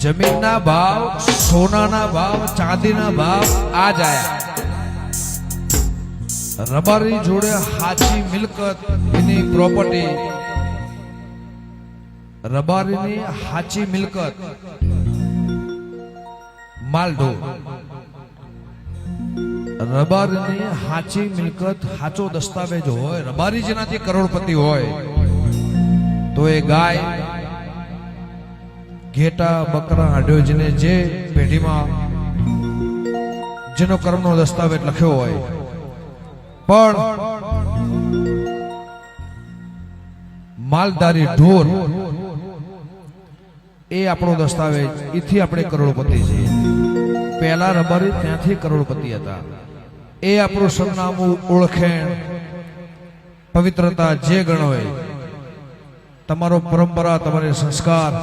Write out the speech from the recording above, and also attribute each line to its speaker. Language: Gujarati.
Speaker 1: જમીનના ભાવ, સોનાના ભાવ, ચાંદીના ભાવ આજ આયા. રબારી જોડે હાચી મિલકત, એની પ્રોપર્ટી, રબારીની હાચી મિલકત, માલઢો, રબારીની હાચી મિલકત, હાચો દસ્તાવેજ હોય, રબારી જેનાથી કરોડપતિ હોય તો એ ગાય, ઘેટા, બકરા, હાંડ્યો, જેને જે પેઢીમાં જેનો કર્મનો દસ્તાવેજ લખ્યો હોય, પણ માલધારી ઢોર એ આપણો દસ્તાવેજ, એથી આપણે કરોડપતિ છીએ. પહેલા રબારી ત્યાંથી કરોડપતિ હતા. એ આપણું સરનામું, ઓળખેણ, પવિત્રતા જે ગણ હોય, તમારો પરંપરા, તમારે સંસ્કાર,